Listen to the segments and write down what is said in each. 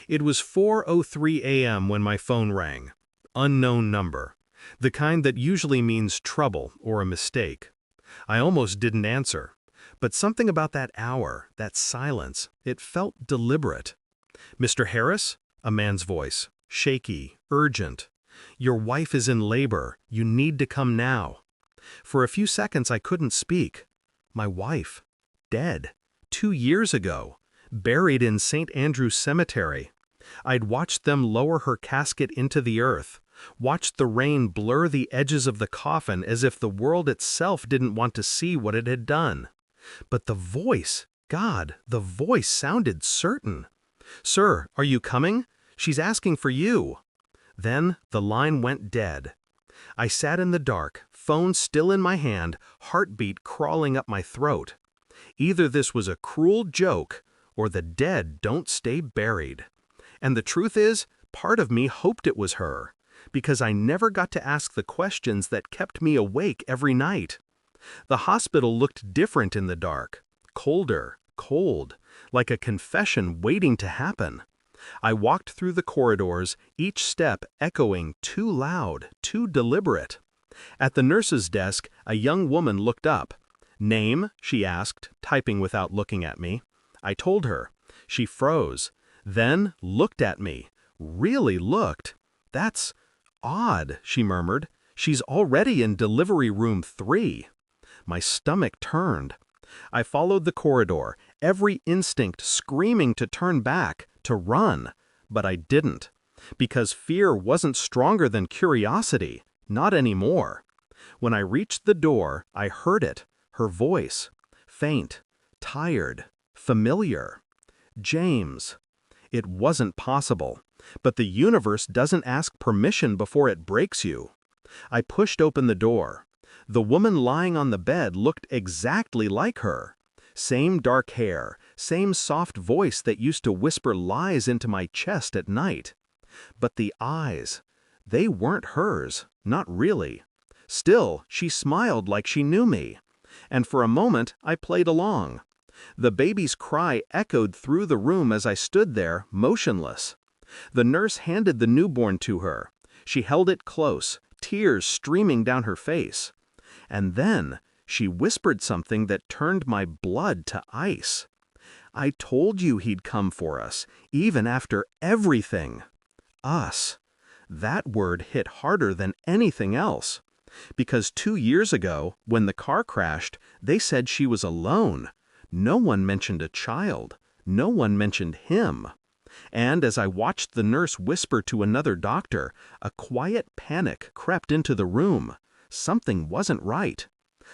It was 4:03 a.m. when my phone rang. Unknown number. The kind that usually means trouble or a mistake. I almost didn't answer. But something about that hour, that silence, it felt deliberate. "Mr. Harris?" A man's voice. Shaky, urgent. "Your wife is in labor. You need to come now." For a few seconds I couldn't speak. My wife. Dead. 2 years ago. Buried in St. Andrew's Cemetery. I'd watched them lower her casket into the earth, watched the rain blur the edges of the coffin as if the world itself didn't want to see what it had done. But the voice, God, the voice sounded certain. "Sir, are you coming? She's asking for you." Then the line went dead. I sat in the dark, phone still in my hand, heartbeat crawling up my throat. Either this was a cruel joke, or the dead don't stay buried. And the truth is, part of me hoped it was her, because I never got to ask the questions that kept me awake every night. The hospital looked different in the dark, colder, cold, like a confession waiting to happen. I walked through the corridors, each step echoing too loud, too deliberate. At the nurse's desk, a young woman looked up. "Name?" she asked, typing without looking at me. I told her. She froze, then looked at me. Really looked. "That's odd," she murmured. "She's already in delivery room 3. My stomach turned. I followed the corridor, every instinct screaming to turn back, to run. But I didn't. Because fear wasn't stronger than curiosity. Not anymore. When I reached the door, I heard it. Her voice. Faint. Tired. Familiar. "James." It wasn't possible. But the universe doesn't ask permission before it breaks you. I pushed open the door. The woman lying on the bed looked exactly like her. Same dark hair, same soft voice that used to whisper lies into my chest at night. But the eyes, they weren't hers, not really. Still, she smiled like she knew me. And for a moment, I played along. The baby's cry echoed through the room as I stood there, motionless. The nurse handed the newborn to her. She held it close, tears streaming down her face. And then she whispered something that turned my blood to ice. "I told you he'd come for us, even after everything." Us. That word hit harder than anything else. Because 2 years ago, when the car crashed, they said she was alone. No one mentioned a child. No one mentioned him. And as I watched the nurse whisper to another doctor, a quiet panic crept into the room. Something wasn't right.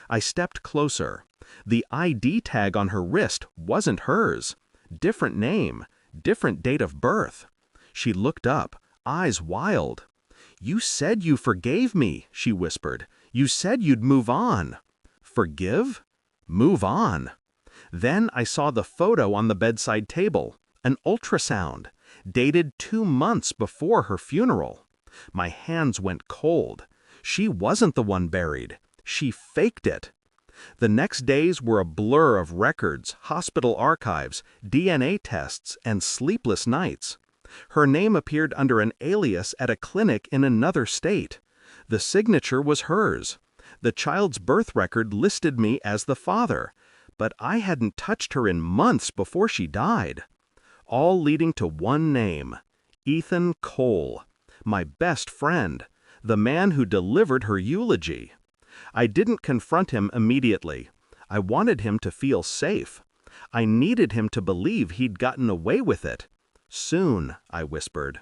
I stepped closer. The ID tag on her wrist wasn't hers. Different name, different date of birth. She looked up, eyes wild. "You said you forgave me," she whispered. "You said you'd move on." Forgive? Move on. Then I saw the photo on the bedside table, an ultrasound, dated 2 months before her funeral. My hands went cold. She wasn't the one buried. She faked it. The next days were a blur of records, hospital archives, DNA tests, and sleepless nights. Her name appeared under an alias at a clinic in another state. The signature was hers. The child's birth record listed me as the father, but I hadn't touched her in months before she died. All leading to one name, Ethan Cole, my best friend, the man who delivered her eulogy. I didn't confront him immediately. I wanted him to feel safe. I needed him to believe he'd gotten away with it. "Soon," I whispered.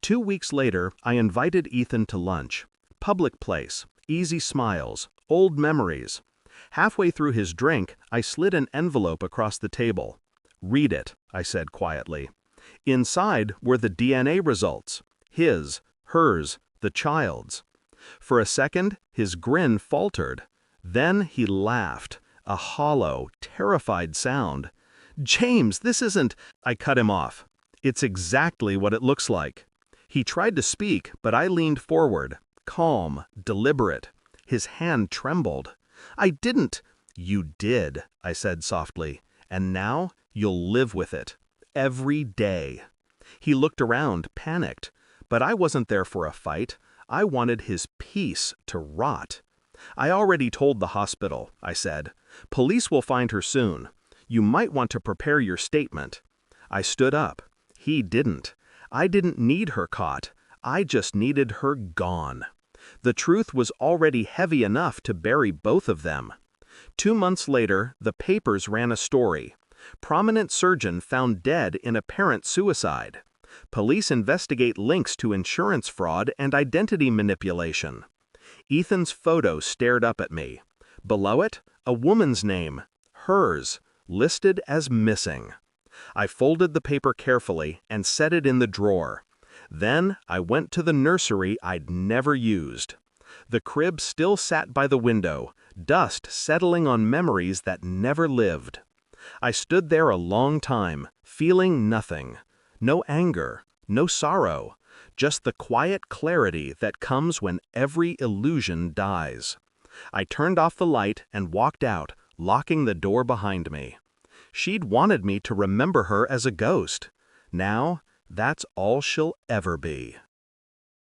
2 weeks later, I invited Ethan to lunch. Public place, easy smiles, old memories. Halfway through his drink, I slid an envelope across the table. "Read it," I said quietly. Inside were the DNA results. His, hers, the child's. For a second, his grin faltered. Then he laughed, a hollow, terrified sound. "James, this isn't—" I cut him off. "It's exactly what it looks like." He tried to speak, but I leaned forward, calm, deliberate. His hand trembled. "I didn't—" "You did," I said softly. "And now you'll live with it. Every day." He looked around, panicked. But I wasn't there for a fight. I wanted his peace to rot. I already told the hospital, I said. Police will find her soon. You might want to prepare your statement. I stood up. He didn't. I didn't need her caught. I just needed her gone. The truth was already heavy enough to bury both of them. 2 months later, the papers ran a story. Prominent surgeon found dead in apparent suicide. Police investigate links to insurance fraud and identity manipulation. Ethan's photo stared up at me. Below it, a woman's name, hers, listed as missing. I folded the paper carefully and set it in the drawer. Then I went to the nursery I'd never used. The crib still sat by the window, dust settling on memories that never lived. I stood there a long time, feeling nothing. No anger, no sorrow, just the quiet clarity that comes when every illusion dies. I turned off the light and walked out, locking the door behind me. She'd wanted me to remember her as a ghost. Now, that's all she'll ever be.